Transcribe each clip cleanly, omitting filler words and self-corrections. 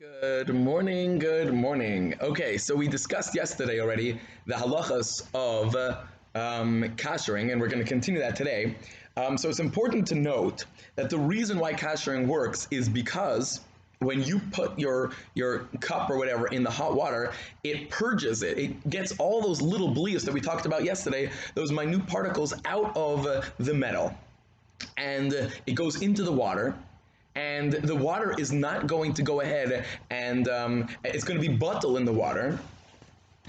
Good morning, good morning. Okay, so we discussed yesterday already the halachas of kashering, and we're going to continue that today. So it's important to note that the reason why kashering works is because when you put your cup or whatever in the hot water, it purges it. It gets all those little bleas that we talked about yesterday, those minute particles out of the metal. And it goes into the water, and the water is not going to go ahead and it's going to be bottle in the water,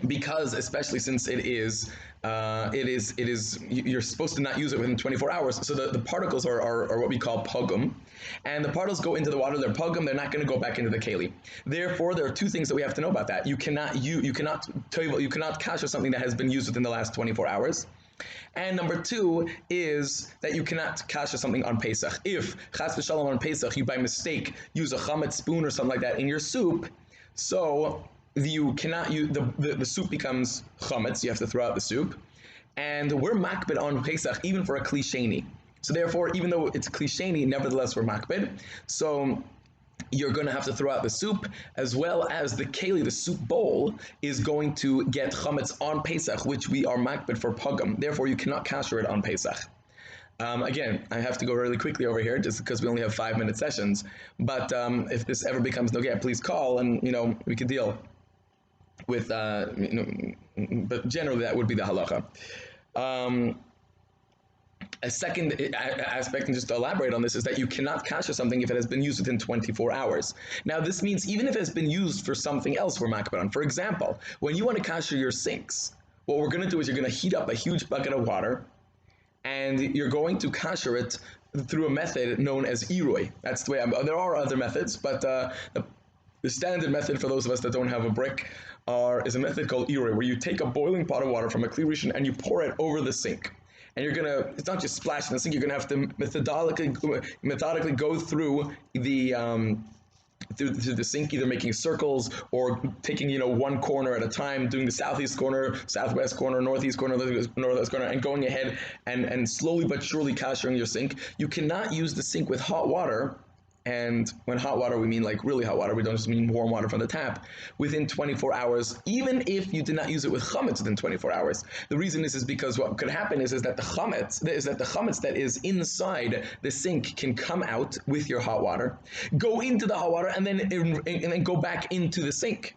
because especially since you're supposed to not use it within 24 hours. So the particles are what we call pogum, and the particles go into the water. They're pogum. They're not going to go back into the keli. Therefore, there are two things that we have to know about that. You cannot kasher something that has been used within the last 24 hours. And number two is that you cannot kasher something on Pesach. If chas v'shalom on Pesach you by mistake use a chametz spoon or something like that in your soup, so you cannot use the soup becomes chametz. You have to throw out the soup, and we're makbid on Pesach even for a kli sheni. So therefore, even though it's kli sheni, nevertheless we're makbid. So you're going to have to throw out the soup, as well as the keli, the soup bowl, is going to get chametz on Pesach, which we are makbid for pogum. Therefore, you cannot kasher it on Pesach. Again, I have to go really quickly over here, just because we only have 5-minute sessions. But if this ever becomes nogea, please call, and we can deal with. But generally, that would be the halacha. A second aspect, and just to elaborate on this, is that you cannot kasher something if it has been used within 24 hours. Now, this means even if it has been used for something else, we're makbid on. For example, when you want to kasher your sinks, what we're going to do is you're going to heat up a huge bucket of water, and you're going to kasher it through a method known as iroi. That's the way. There are other methods, but the standard method for those of us that don't have a brick is a method called iroi, where you take a boiling pot of water from a kli rishon and you pour it over the sink. And it's not just splash in the sink, you're going to have to methodically go through the sink, either making circles or taking one corner at a time, doing the southeast corner, southwest corner, northeast corner, northwest corner, and going ahead and slowly but surely kashering your sink. You cannot use the sink with hot water. And when hot water, we mean like really hot water. We don't just mean warm water from the tap. Within 24 hours, even if you did not use it with chametz within 24 hours. The reason is because what could happen is that the chametz that is inside the sink can come out with your hot water, go into the hot water, and then go back into the sink.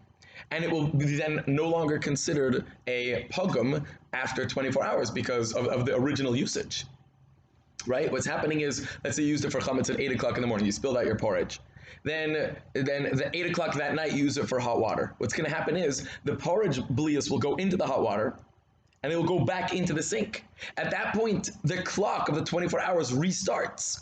And it will be then no longer considered a pogum after 24 hours because of the original usage. Right? What's happening is, let's say you used it for chametz at 8 o'clock in the morning, you spilled out your porridge. Then the 8 o'clock that night you use it for hot water. What's going to happen is the porridge blias will go into the hot water, and it will go back into the sink. At that point, the clock of the 24 hours restarts.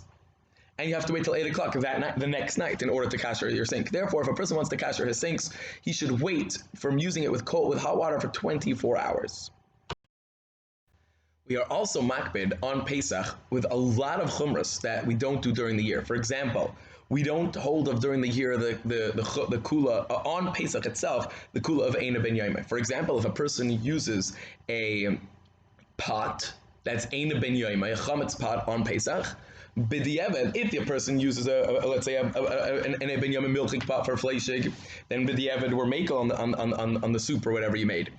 And you have to wait till 8 o'clock that night, the next night, in order to kasher your sink. Therefore, if a person wants to kasher his sinks, he should wait from using it with hot water for 24 hours. We are also makbid on Pesach with a lot of chumras that we don't do during the year. For example, we don't hold of during the year the kula on Pesach itself, the kula of Eina ben Yoimai. For example, if a person uses a pot that's Eina ben Yoimai, a chametz pot on Pesach, b'diavad, if the person uses let's say an Eina ben Yoimai milchik pot for fleishig, then b'diavad we're makel on the soup or whatever you made.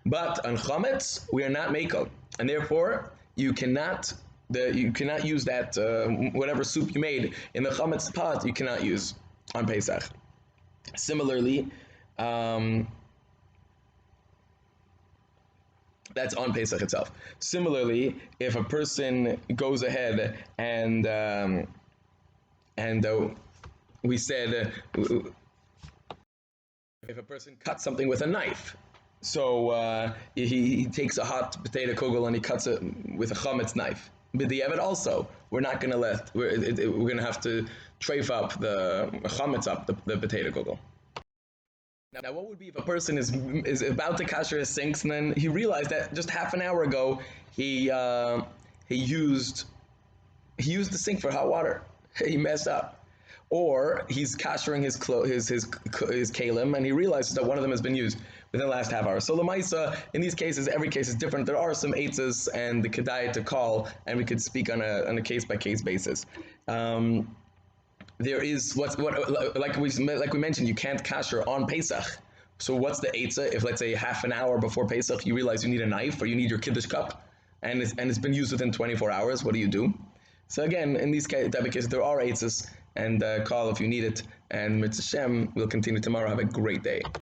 But on chametz we are not makel. And therefore, you cannot use that whatever soup you made in the chametz pot. You cannot use on Pesach. Similarly, that's on Pesach itself. Similarly, if a person goes ahead and we said if a person cuts something with a knife. So he takes a hot potato kugel and he cuts it with a chametz knife. B'diavad also, we're not going to we're going to have to treif up the chametz up the potato kugel. Now, what would be if a person is about to kasher his sinks, and then he realized that just half an hour ago he used the sink for hot water. He messed up. Or he's kashering his kalim, and he realizes that one of them has been used within the last half hour. So l'maisa, in these cases, every case is different. There are some eitzes and the kedai to call, and we could speak on a case by case basis. there is what like we mentioned, you can't kasher on Pesach. So what's the eitzah if, let's say, half an hour before Pesach you realize you need a knife or you need your kiddush cup, and it's been used within 24 hours? What do you do? So again, in these type of cases, there are eitzahs, and call if you need it. And Mitzvah Shem, we'll continue tomorrow. Have a great day.